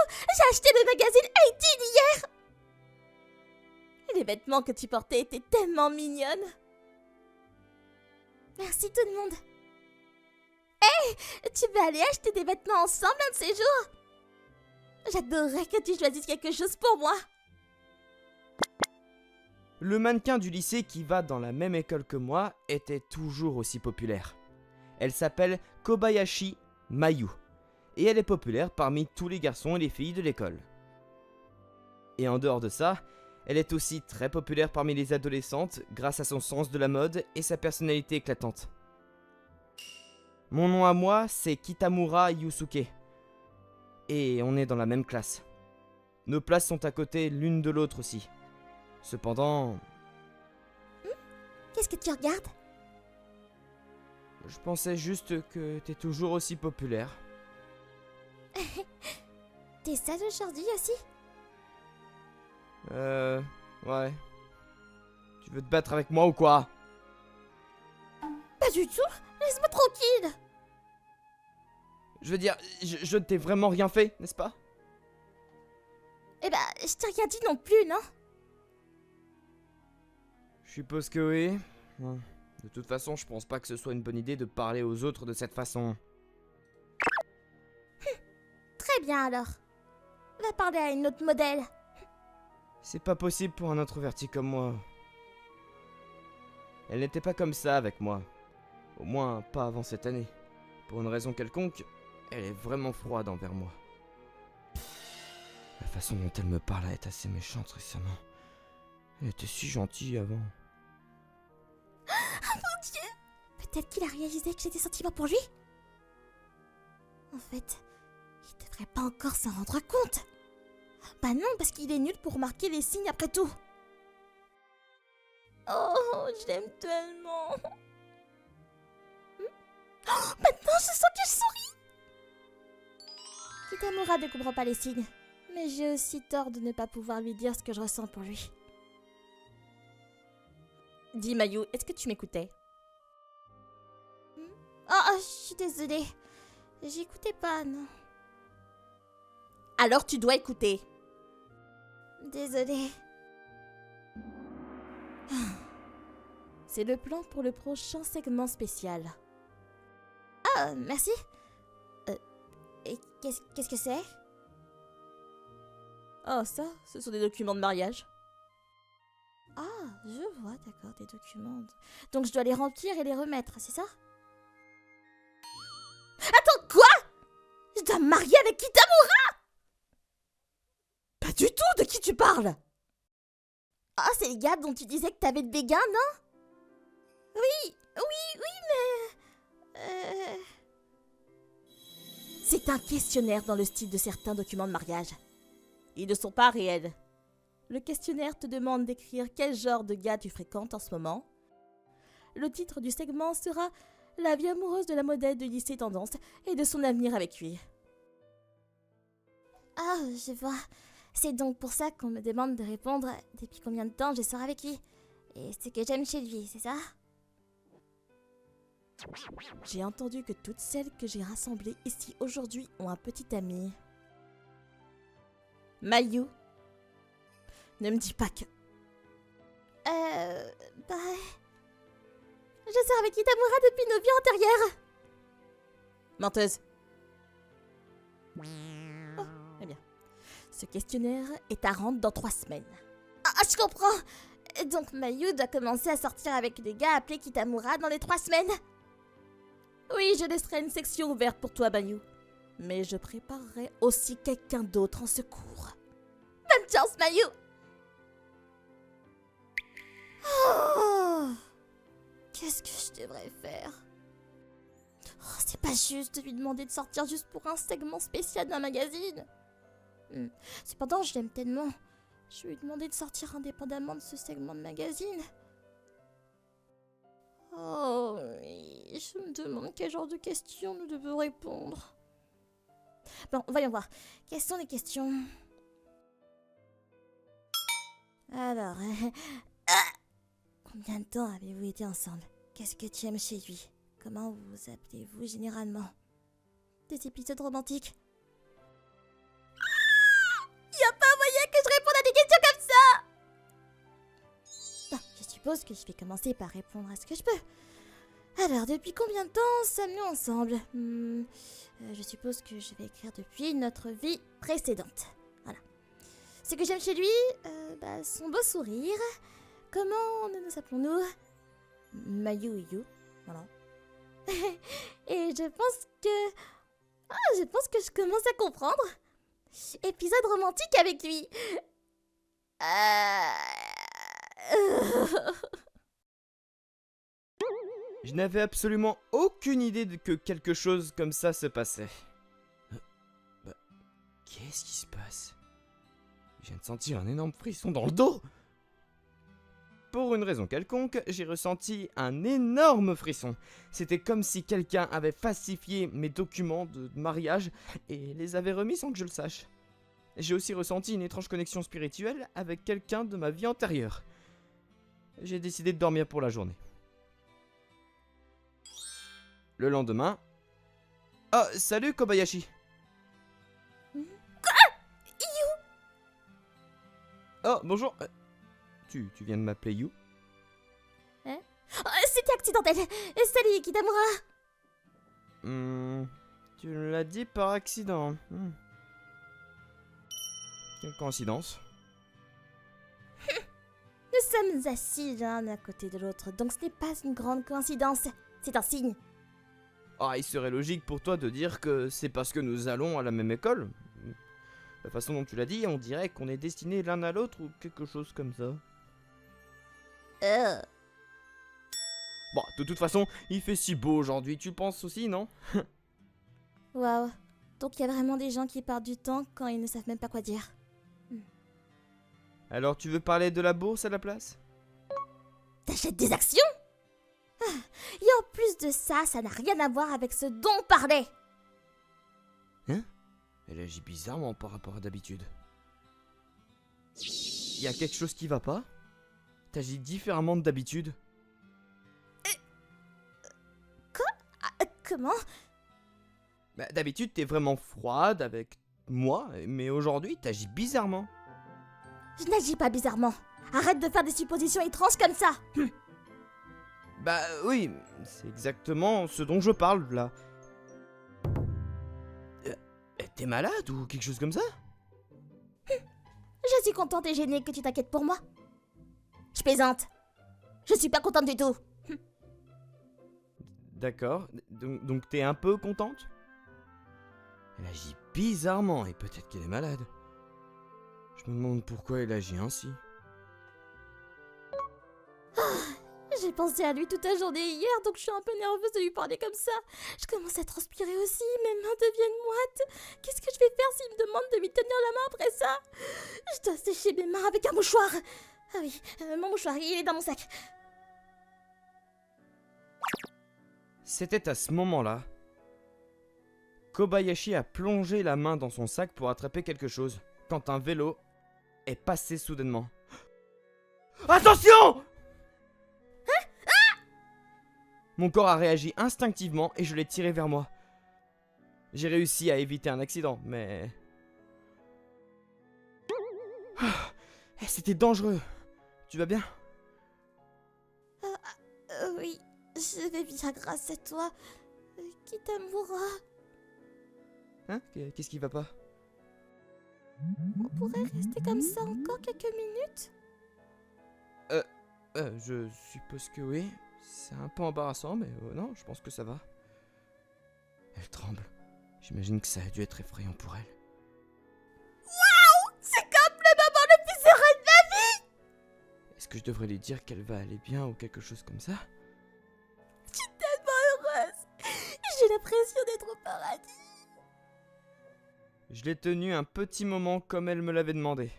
J'ai acheté le magazine 18 hier. Les vêtements que tu portais étaient tellement mignonnes. Merci tout le monde. Tu veux aller acheter des vêtements ensemble un de ces jours? J'adorerais que tu choisisses quelque chose pour moi. Le mannequin du lycée qui va dans la même école que moi était toujours aussi populaire. Elle s'appelle Kobayashi Mayu, et elle est populaire parmi tous les garçons et les filles de l'école. Et en dehors de ça, elle est aussi très populaire parmi les adolescentes grâce à son sens de la mode et sa personnalité éclatante. Mon nom à moi, c'est Kitamura Yusuke, et on est dans la même classe. Nos places sont à côté l'une de l'autre aussi. Cependant, Qu'est-ce que tu regardes? je pensais juste que t'es toujours aussi populaire. T'es sage aujourd'hui aussi? Ouais. Tu veux te battre avec moi ou quoi? Pas du tout. Laisse-moi tranquille. Je veux dire, je ne t'ai vraiment rien fait, n'est-ce pas? Eh ben, je t'ai rien dit non plus, non? Je suppose que oui. De toute façon, je pense pas que ce soit une bonne idée de parler aux autres de cette façon. Très bien alors. Va parler à une autre modèle. C'est pas possible pour un introverti comme moi. Elle n'était pas comme ça avec moi. Au moins, pas avant cette année. Pour une raison quelconque, elle est vraiment froide envers moi. La façon dont elle me parle est assez méchante récemment. Elle était si gentille avant. Mon Dieu! Peut-être qu'il a réalisé que j'ai des sentiments pour lui? En fait, il devrait pas encore s'en rendre compte. Bah non, parce qu'il est nul pour remarquer les signes après tout. Oh, je l'aime tellement. Oh, maintenant, je sens que je souris. Kitamura ne comprend pas les signes, mais j'ai aussi tort de ne pas pouvoir lui dire ce que je ressens pour lui. Dis Mayu, est-ce que tu m'écoutais? Oh, je suis désolée. J'écoutais pas, non. Alors tu dois écouter. Désolée. C'est le plan pour le prochain segment spécial. Ah, merci. Et qu'est-ce que c'est? Oh, ça, ce sont des documents de mariage. Ah, je vois, d'accord, des documents. Donc je dois les remplir et les remettre, c'est ça? Attends, quoi? Je dois me marier avec Kitamura? Pas du tout, de qui tu parles? Ah, c'est le gars dont tu disais que t'avais de béguin, non? Oui, mais... C'est un questionnaire dans le style de certains documents de mariage. Ils ne sont pas réels. Le questionnaire te demande d'écrire quel genre de gars tu fréquentes en ce moment. Le titre du segment sera « La vie amoureuse de la modèle de lycée Tendance et de son avenir avec lui ». Ah, je vois. C'est donc pour ça qu'on me demande de répondre depuis combien de temps je sors avec lui. Et ce que j'aime chez lui, c'est ça? J'ai entendu que toutes celles que j'ai rassemblées ici aujourd'hui ont un petit ami. Mayu. Ne me dis pas que... Je sors avec Kitamura depuis nos vies antérieures. Menteuse. Oh, eh bien. Ce questionnaire est à rendre dans 3 semaines. Ah, je comprends. Donc Mayu doit commencer à sortir avec des gars appelés Kitamura dans les 3 semaines. Oui, je laisserai une section ouverte pour toi, Mayu. Mais je préparerai aussi quelqu'un d'autre en secours. Bonne chance, Mayu. Oh, qu'est-ce que je devrais faire? Oh, c'est pas juste de lui demander de sortir juste pour un segment spécial d'un magazine. Cependant, je l'aime tellement. Je vais lui demander de sortir indépendamment de ce segment de magazine. Oh oui, je me demande quel genre de questions nous devons répondre. Bon, voyons voir. Quelles sont les questions? Alors... Combien de temps avez-vous été ensemble? Qu'est-ce que tu aimes chez lui? Comment vous appelez-vous généralement? Des épisodes romantiques? questions comme ça? Bon, je suppose que je vais commencer par répondre à ce que je peux. Alors, depuis combien de temps sommes-nous ensemble? Je suppose que je vais écrire depuis notre vie précédente. Voilà. Ce que j'aime chez lui, son beau sourire. Comment nous appelons-nous? Mayu et You. Voilà. Et je pense que je commence à comprendre. Épisode romantique avec lui. Je n'avais absolument aucune idée que quelque chose comme ça se passait. Qu'est-ce qui se passe? Je viens de sentir un énorme frisson dans le dos. Pour une raison quelconque, j'ai ressenti un énorme frisson. C'était comme si quelqu'un avait falsifié mes documents de mariage et les avait remis sans que je le sache. J'ai aussi ressenti une étrange connexion spirituelle avec quelqu'un de ma vie antérieure. J'ai décidé de dormir pour la journée. Le lendemain... Oh, salut Kobayashi. Oh, bonjour. Tu viens de m'appeler You? C'était accidentel. Salut Kitamura. Tu l'as dit par accident. Quelle coïncidence. Nous sommes assis l'un à côté de l'autre, donc ce n'est pas une grande coïncidence. C'est un signe. Ah, il serait logique pour toi de dire que c'est parce que nous allons à la même école. La façon dont tu l'as dit, on dirait qu'on est destinés l'un à l'autre ou quelque chose comme ça. Bon, de toute façon, il fait si beau aujourd'hui, tu penses aussi, non? Waouh. Donc il y a vraiment des gens qui perdent du temps quand ils ne savent même pas quoi dire. Alors tu veux parler de la bourse à la place? T'achètes des actions? Et en plus de ça, ça n'a rien à voir avec ce dont on parlait. Hein? Elle agit bizarrement par rapport à d'habitude. Y a quelque chose qui va pas? T'agis différemment de d'habitude. Comment? D'habitude t'es vraiment froide avec moi, mais aujourd'hui t'agis bizarrement. Je n'agis pas bizarrement. Arrête de faire des suppositions étranges comme ça. Bah oui, c'est exactement ce dont je parle là. T'es malade ou quelque chose comme ça? Je suis contente et gênée que tu t'inquiètes pour moi. Je plaisante. Je suis pas contente du tout. D'accord, donc t'es un peu contente? Elle agit bizarrement et peut-être qu'elle est malade. Je me demande pourquoi elle agit ainsi. J'ai pensé à lui toute la journée hier, donc je suis un peu nerveuse de lui parler comme ça. Je commence à transpirer aussi, mes mains deviennent moites. Qu'est-ce que je vais faire s'il me demande de lui tenir la main après ça? Je dois sécher mes mains avec un mouchoir. Ah oui, mon mouchoir, il est dans mon sac. C'était à ce moment-là. Kobayashi a plongé la main dans son sac pour attraper quelque chose, quand un vélo est passé soudainement. Attention! Mon corps a réagi instinctivement et je l'ai tiré vers moi. J'ai réussi à éviter un accident, mais... C'était dangereux. Tu vas bien? Oui, je vais bien grâce à toi. Kitamura. Hein? Qu'est-ce qui va pas? On pourrait rester comme ça encore quelques minutes? Je suppose que oui. C'est un peu embarrassant, mais non, je pense que ça va. Elle tremble. J'imagine que ça a dû être effrayant pour elle. Waouh! C'est comme le moment le plus heureux de ma vie! Est-ce que je devrais lui dire qu'elle va aller bien ou quelque chose comme ça? Je suis tellement heureuse! J'ai l'impression d'être au paradis! Je l'ai tenue un petit moment comme elle me l'avait demandé.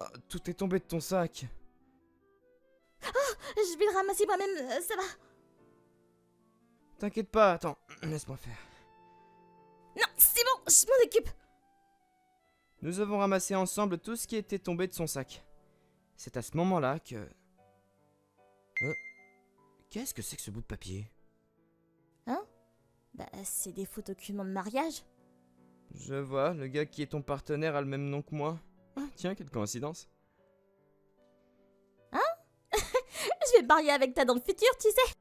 Oh, tout est tombé de ton sac. Je vais le ramasser moi-même, ça va. T'inquiète pas, attends, laisse-moi faire. Non, c'est bon, je m'en occupe. Nous avons ramassé ensemble tout ce qui était tombé de son sac. C'est à ce moment-là que... Qu'est-ce que c'est que ce bout de papier? Hein? C'est des faux documents de mariage. Je vois, le gars qui est ton partenaire a le même nom que moi. Tiens, quelle coïncidence. Je vais me marier avec toi dans le futur, tu sais.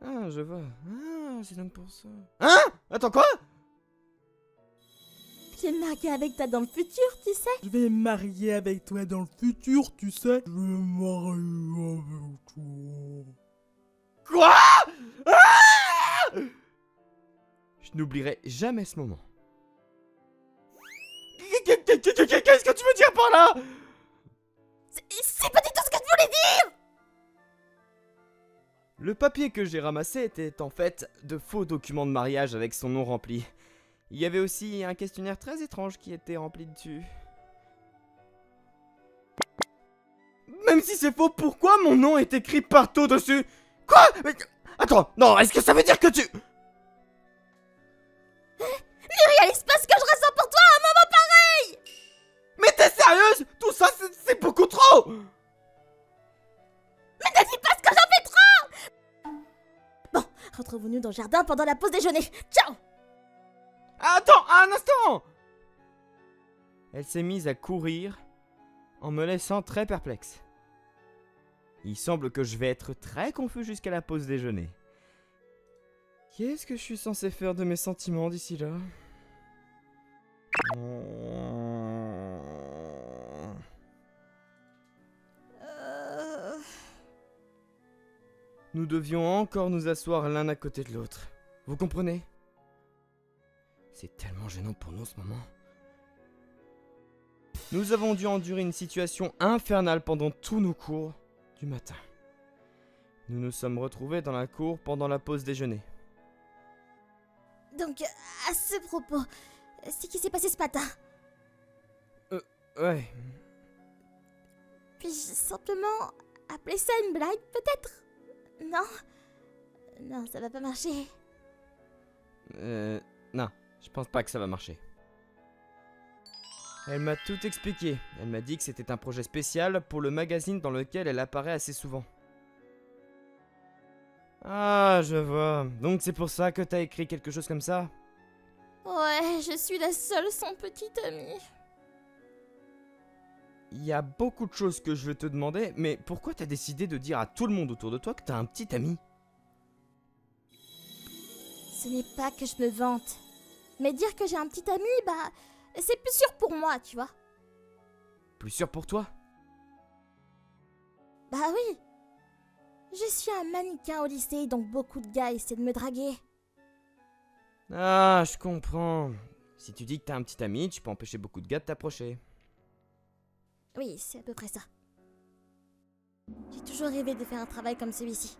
Ah, je vois. Ah, c'est donc pour ça. Hein? Attends, quoi? Je vais me marier avec toi dans le futur, tu sais. Je vais me marier avec toi dans le futur, tu sais. Je vais me marier avec toi. Quoi? Ah! Je n'oublierai jamais ce moment. Qu'est-ce que tu veux dire par là? C'est pas du tout ce que je voulais dire. Le papier que j'ai ramassé était en fait de faux documents de mariage avec son nom rempli. Il y avait aussi un questionnaire très étrange qui était rempli dessus. Même si c'est faux, pourquoi mon nom est écrit partout dessus? Quoi? Mais... Attends, non, est-ce que ça veut dire que tu... Muriel, il se passe ce que je ressens pour toi à un moment pareil. Mais t'es sérieuse? Tout ça, c'est beaucoup trop! Mais ne dis pas ce que j'en fais trop. Bon, retrouvons-nous dans le jardin pendant la pause déjeuner. Ciao. Attends, un instant! Elle s'est mise à courir en me laissant très perplexe. Il semble que je vais être très confus jusqu'à la pause déjeuner. Qu'est-ce que je suis censé faire de mes sentiments d'ici là? Nous devions encore nous asseoir l'un à côté de l'autre. Vous comprenez? C'est tellement gênant pour nous en ce moment. Nous avons dû endurer une situation infernale pendant tous nos cours du matin. Nous nous sommes retrouvés dans la cour pendant la pause déjeuner. Donc, à ce propos, c'est ce qui s'est passé ce matin. Ouais. Puis-je simplement appeler ça une blague, peut-être? Non. Non, ça va pas marcher. Non, je pense pas que ça va marcher. Elle m'a tout expliqué. Elle m'a dit que c'était un projet spécial pour le magazine dans lequel elle apparaît assez souvent. Ah, je vois. Donc c'est pour ça que t'as écrit quelque chose comme ça? Ouais, je suis la seule son petit ami. Il y a beaucoup de choses que je veux te demander, mais pourquoi t'as décidé de dire à tout le monde autour de toi que t'as un petit ami? Ce n'est pas que je me vante. Mais dire que j'ai un petit ami, bah, c'est plus sûr pour moi, tu vois. Plus sûr pour toi? Bah oui. Je suis un mannequin au lycée, donc beaucoup de gars essaient de me draguer. Ah, je comprends. Si tu dis que t'as un petit ami, tu peux empêcher beaucoup de gars de t'approcher. Oui, c'est à peu près ça. J'ai toujours rêvé de faire un travail comme celui-ci.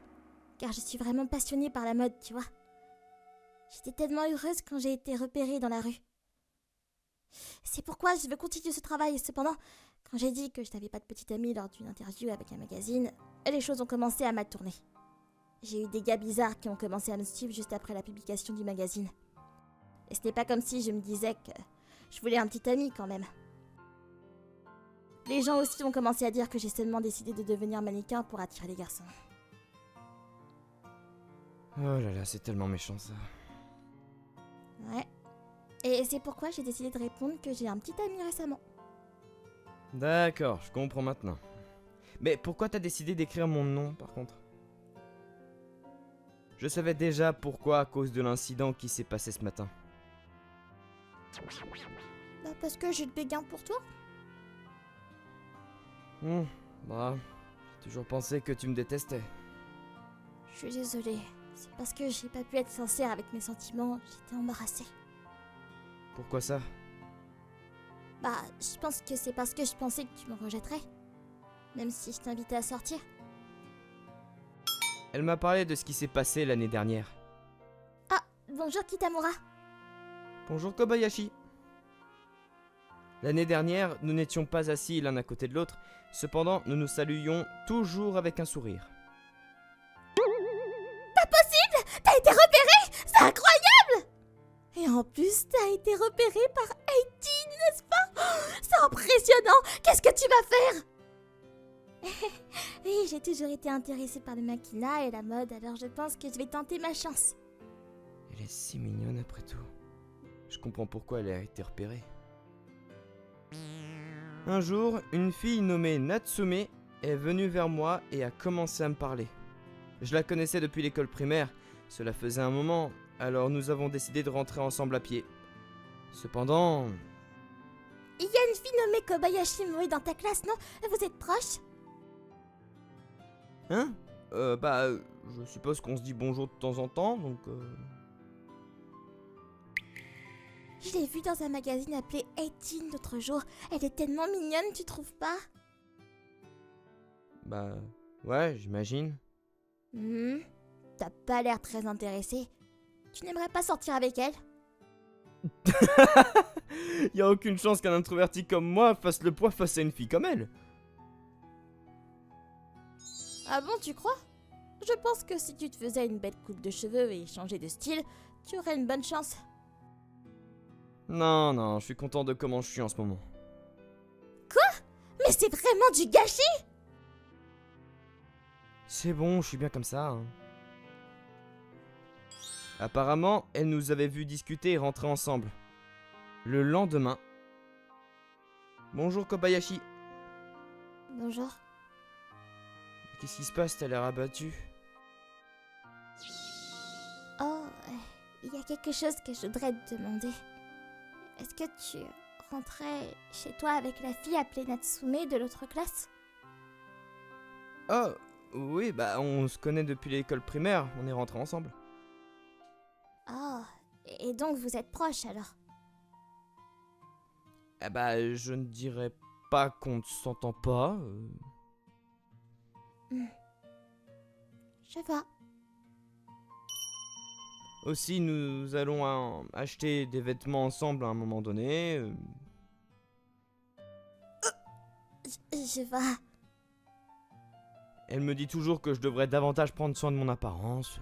Car je suis vraiment passionnée par la mode, tu vois. J'étais tellement heureuse quand j'ai été repérée dans la rue. C'est pourquoi je veux continuer ce travail. Cependant, quand j'ai dit que je n'avais pas de petit ami lors d'une interview avec un magazine, les choses ont commencé à mal tourner. J'ai eu des gars bizarres qui ont commencé à me suivre juste après la publication du magazine. Et ce n'est pas comme si je me disais que je voulais un petit ami quand même. Les gens aussi ont commencé à dire que j'ai seulement décidé de devenir mannequin pour attirer les garçons. Oh là là, c'est tellement méchant ça. Ouais. Et c'est pourquoi j'ai décidé de répondre que j'ai un petit ami récemment. D'accord, je comprends maintenant. Mais pourquoi t'as décidé d'écrire mon nom par contre? Je savais déjà pourquoi à cause de l'incident qui s'est passé ce matin. Bah parce que j'ai le béguin pour toi. Bah, j'ai toujours pensé que tu me détestais. Je suis désolée. C'est parce que j'ai pas pu être sincère avec mes sentiments. J'étais embarrassée. Pourquoi ça? Bah, je pense que c'est parce que je pensais que tu me rejetterais. Même si je t'invitais à sortir. Elle m'a parlé de ce qui s'est passé l'année dernière. Ah, bonjour Kitamura. Bonjour Kobayashi. L'année dernière, nous n'étions pas assis l'un à côté de l'autre, cependant nous nous saluions toujours avec un sourire. Pas possible! T'as été repéré! C'est incroyable! Et en plus, t'as été repéré par 18, n'est-ce pas? Oh, c'est impressionnant! Qu'est-ce que tu vas faire? Oui, j'ai toujours été intéressée par le maquina et la mode, alors je pense que je vais tenter ma chance. Elle est si mignonne après tout. Je comprends pourquoi elle a été repérée. Un jour, une fille nommée Natsume est venue vers moi et a commencé à me parler. Je la connaissais depuis l'école primaire, cela faisait un moment, alors nous avons décidé de rentrer ensemble à pied. Cependant... Il y a une fille nommée Kobayashi Moe dans ta classe, non? Vous êtes proches? Hein? Je suppose qu'on se dit bonjour de temps en temps, donc... Je l'ai vue dans un magazine appelé 18 l'autre jour. Elle est tellement mignonne, tu trouves pas? Ouais, j'imagine. T'as pas l'air très intéressé. Tu n'aimerais pas sortir avec elle? Y a aucune chance qu'un introverti comme moi fasse le poids face à une fille comme elle. Ah bon, tu crois? Je pense que si tu te faisais une belle coupe de cheveux et changer de style, tu aurais une bonne chance. Non, je suis content de comment je suis en ce moment. Mais c'est vraiment du gâchis! C'est bon, je suis bien comme ça. Hein. Apparemment, elle nous avait vu discuter et rentrer ensemble. Le lendemain... Bonjour Kobayashi. Bonjour. Qu'est-ce qui se passe? T'as l'air abattu. Oh, il y a quelque chose que je voudrais te demander. Est-ce que tu rentrais chez toi avec la fille appelée Natsume de l'autre classe? Oh, oui, on se connaît depuis l'école primaire, on est rentrés ensemble. Oh, et donc vous êtes proches alors? Je ne dirais pas qu'on ne s'entend pas. Je vois. Aussi, nous allons acheter des vêtements ensemble à un moment donné. Je vois. Elle me dit toujours que je devrais davantage prendre soin de mon apparence.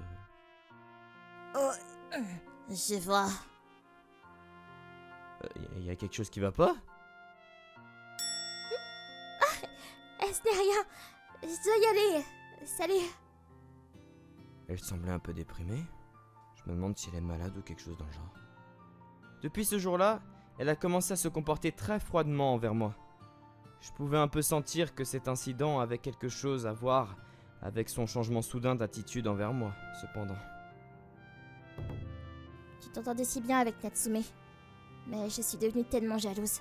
Oh, je vois. Y a quelque chose qui va pas? Ce n'est rien. Je dois y aller. Salut. Elle semblait un peu déprimée. Je me demande si elle est malade ou quelque chose dans le genre. Depuis ce jour-là, elle a commencé à se comporter très froidement envers moi. Je pouvais un peu sentir que cet incident avait quelque chose à voir avec son changement soudain d'attitude envers moi, cependant. Tu t'entendais si bien avec Natsume. Mais je suis devenue tellement jalouse.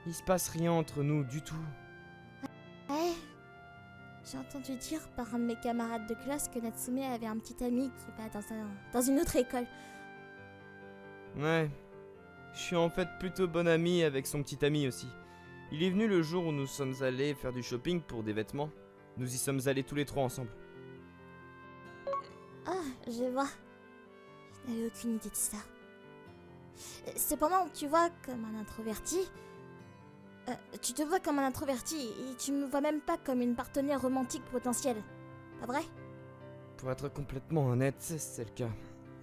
Il se passe rien entre nous du tout. Ouais. J'ai entendu dire par un de mes camarades de classe que Natsume avait un petit ami qui va dans une autre école. Ouais. Je suis en fait plutôt bonne amie avec son petit ami aussi. Il est venu le jour où nous sommes allés faire du shopping pour des vêtements. Nous y sommes allés tous les trois ensemble. Ah, je vois. Je n'avais aucune idée de ça. Cependant, tu vois comme un introverti. Tu te vois comme un introverti et tu me vois même pas comme une partenaire romantique potentielle. Pas vrai? Pour être complètement honnête, c'est le cas.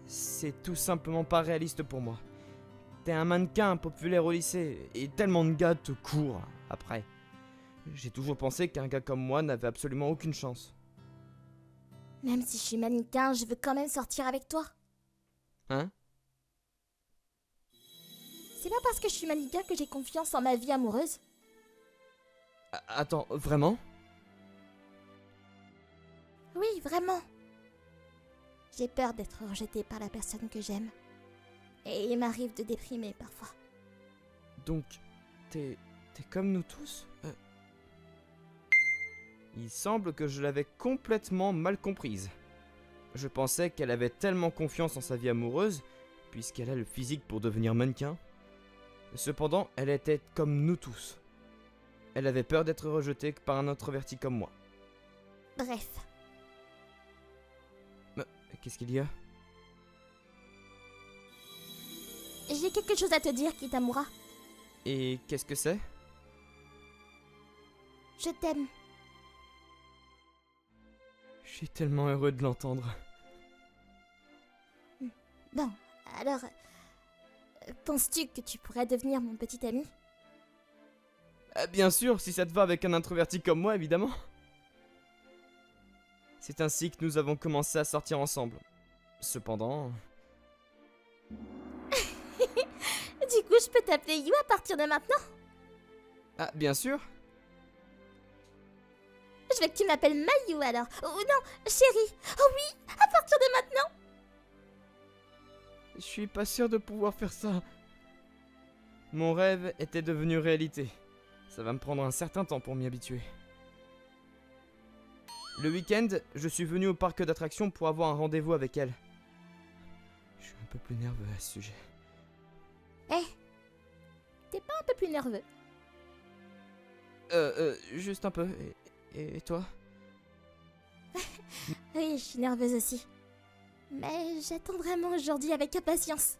C'est tout simplement pas réaliste pour moi. T'es un mannequin populaire au lycée et tellement de gars te courent après. J'ai toujours pensé qu'un gars comme moi n'avait absolument aucune chance. Même si je suis mannequin, je veux quand même sortir avec toi. Hein? C'est pas parce que je suis mannequin que j'ai confiance en ma vie amoureuse. Attends, vraiment? Oui, vraiment. J'ai peur d'être rejetée par la personne que j'aime. Et il m'arrive de déprimer parfois. Donc, t'es comme nous tous? Il semble que je l'avais complètement mal comprise. Je pensais qu'elle avait tellement confiance en sa vie amoureuse, puisqu'elle a le physique pour devenir mannequin. Cependant, elle était comme nous tous. Elle avait peur d'être rejetée par un introverti comme moi. Bref. Qu'est-ce qu'il y a? J'ai quelque chose à te dire, Kitamura. Et qu'est-ce que c'est? Je t'aime. Je suis tellement heureux de l'entendre. Bon, alors... penses-tu que tu pourrais devenir mon petit ami? Bien sûr, si ça te va avec un introverti comme moi, évidemment. C'est ainsi que nous avons commencé à sortir ensemble. Cependant... Du coup, je peux t'appeler You à partir de maintenant? Ah, bien sûr. Je veux que tu m'appelles Mayu alors. Oh non, chérie. Oh oui, à partir de maintenant. Je suis pas sûr de pouvoir faire ça. Mon rêve était devenu réalité. Ça va me prendre un certain temps pour m'y habituer. Le week-end, je suis venu au parc d'attractions pour avoir un rendez-vous avec elle. Je suis un peu plus nerveux à ce sujet. T'es pas un peu plus nerveux? Juste un peu. Et toi? Oui, je suis nerveuse aussi. Mais j'attends vraiment aujourd'hui avec impatience.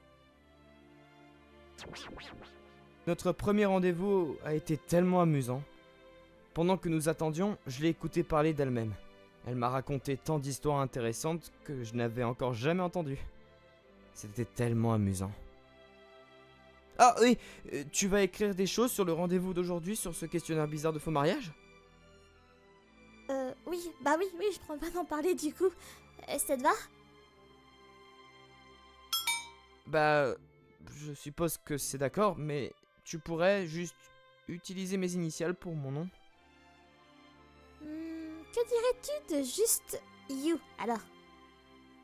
Notre premier rendez-vous a été tellement amusant. Pendant que nous attendions, je l'ai écoutée parler d'elle-même. Elle m'a raconté tant d'histoires intéressantes que je n'avais encore jamais entendues. C'était tellement amusant. Ah oui, tu vas écrire des choses sur le rendez-vous d'aujourd'hui sur ce questionnaire bizarre de faux mariage? Oui, je prends pas d'en parler du coup. Ça te va? Bah, je suppose que c'est d'accord, mais tu pourrais juste utiliser mes initiales pour mon nom? Que dirais-tu de juste You alors?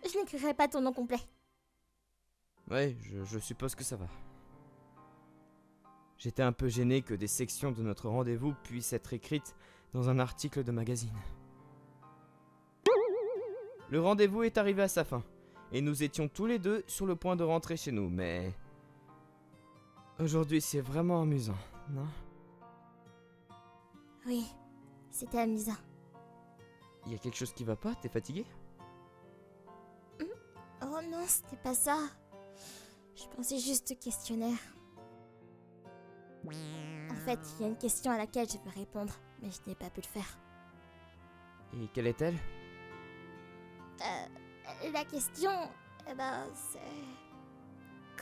Je n'écrirai pas ton nom complet. Ouais, je suppose que ça va. J'étais un peu gêné que des sections de notre rendez-vous puissent être écrites dans un article de magazine. Le rendez-vous est arrivé à sa fin, et nous étions tous les deux sur le point de rentrer chez nous, mais... Aujourd'hui, c'est vraiment amusant, non? Oui, c'était amusant. Il y a quelque chose qui va pas? T'es fatigué? Oh non, c'était pas ça. Je pensais juste au questionnaire. En fait, il y a une question à laquelle je veux répondre, mais je n'ai pas pu le faire. Et quelle est-elle? La question, c'est...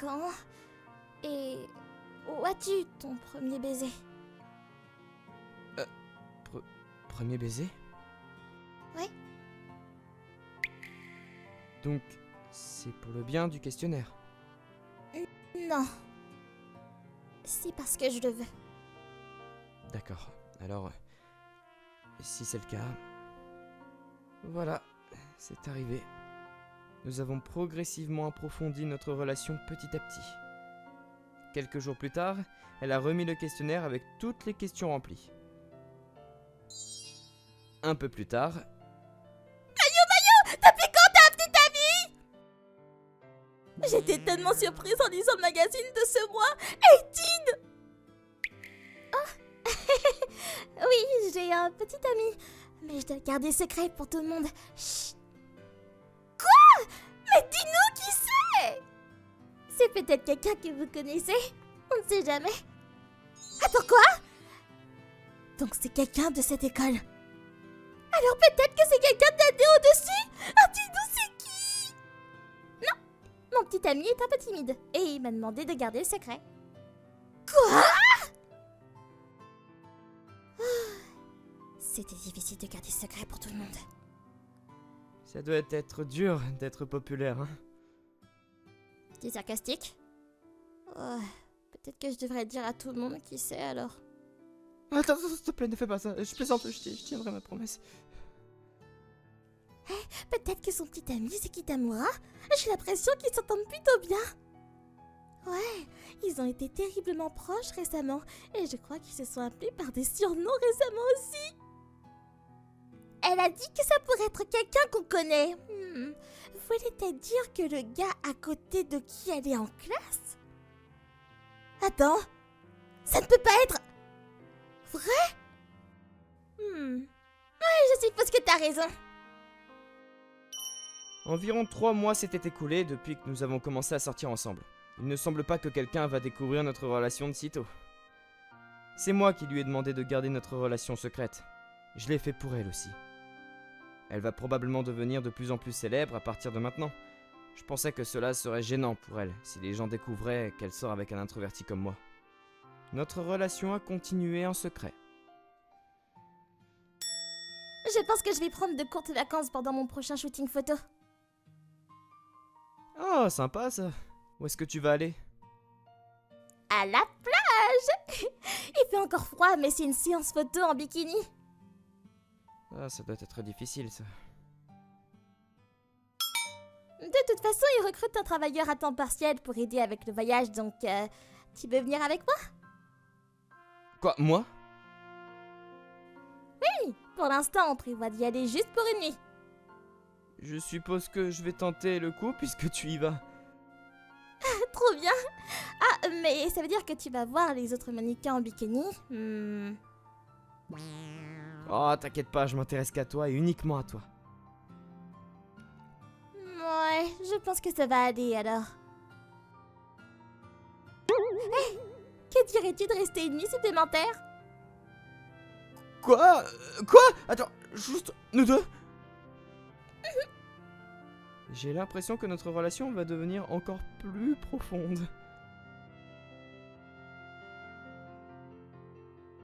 Quand et où as-tu ton premier baiser? Premier baiser? Oui. Donc, c'est pour le bien du questionnaire. Non. C'est parce que je le veux. D'accord, alors... si c'est le cas... Voilà, c'est arrivé. Nous avons progressivement approfondi notre relation petit à petit. Quelques jours plus tard, elle a remis le questionnaire avec toutes les questions remplies. Un peu plus tard... Depuis quand t'as un petit ami? J'étais tellement surprise en lisant le magazine de ce mois. 18! Oh. Oui, j'ai un petit ami. Mais je dois le garder secret pour tout le monde. Chut. Quoi? Mais dis-nous qui c'est? C'est peut-être quelqu'un que vous connaissez. On ne sait jamais. Attends, quoi? Donc c'est quelqu'un de cette école. Alors peut-être que c'est quelqu'un d'année au-dessus? Ah, dis-nous c'est qui? Non, mon petit ami est un peu timide. Et il m'a demandé de garder le secret. Quoi? C'était difficile de garder secret pour tout le monde. Ça doit être dur d'être populaire, hein. T'es sarcastique? Oh, peut-être que je devrais dire à tout le monde qui c'est alors. Attends, s'il te plaît, ne fais pas ça. Je plaisante, je tiendrai ma promesse. Peut-être que son petit ami c'est Kitamura. J'ai l'impression qu'ils s'entendent plutôt bien. Ouais, ils ont été terriblement proches récemment. Et je crois qu'ils se sont appelés par des surnoms récemment aussi. Elle a dit que ça pourrait être quelqu'un qu'on connaît. Voulait-elle dire que le gars à côté de qui elle est en classe? Attends, ça ne peut pas être... vrai? Ouais, je suppose que t'as raison. Environ 3 mois s'étaient écoulés depuis que nous avons commencé à sortir ensemble. Il ne semble pas que quelqu'un va découvrir notre relation de sitôt. C'est moi qui lui ai demandé de garder notre relation secrète. Je l'ai fait pour elle aussi. Elle va probablement devenir de plus en plus célèbre à partir de maintenant. Je pensais que cela serait gênant pour elle si les gens découvraient qu'elle sort avec un introverti comme moi. Notre relation a continué en secret. Je pense que je vais prendre de courtes vacances pendant mon prochain shooting photo. Oh, sympa ça. Où est-ce que tu vas aller? À la plage! plage. Il fait encore froid, mais c'est une séance photo en bikini. Ah, ça doit être difficile, ça. De toute façon, il recrute un travailleur à temps partiel pour aider avec le voyage, donc tu veux venir avec moi? Quoi, moi? Pour l'instant, on prévoit d'y aller juste pour une nuit. Je suppose que je vais tenter le coup puisque tu y vas. Trop bien. Ah, mais ça veut dire que tu vas voir les autres mannequins en bikini. Oh, t'inquiète pas, je m'intéresse qu'à toi et uniquement à toi. Ouais, je pense que ça va aller alors. Hey, que dirais-tu de rester une nuit supplémentaire? Quoi? Quoi? Attends, juste nous deux? J'ai l'impression que notre relation va devenir encore plus profonde.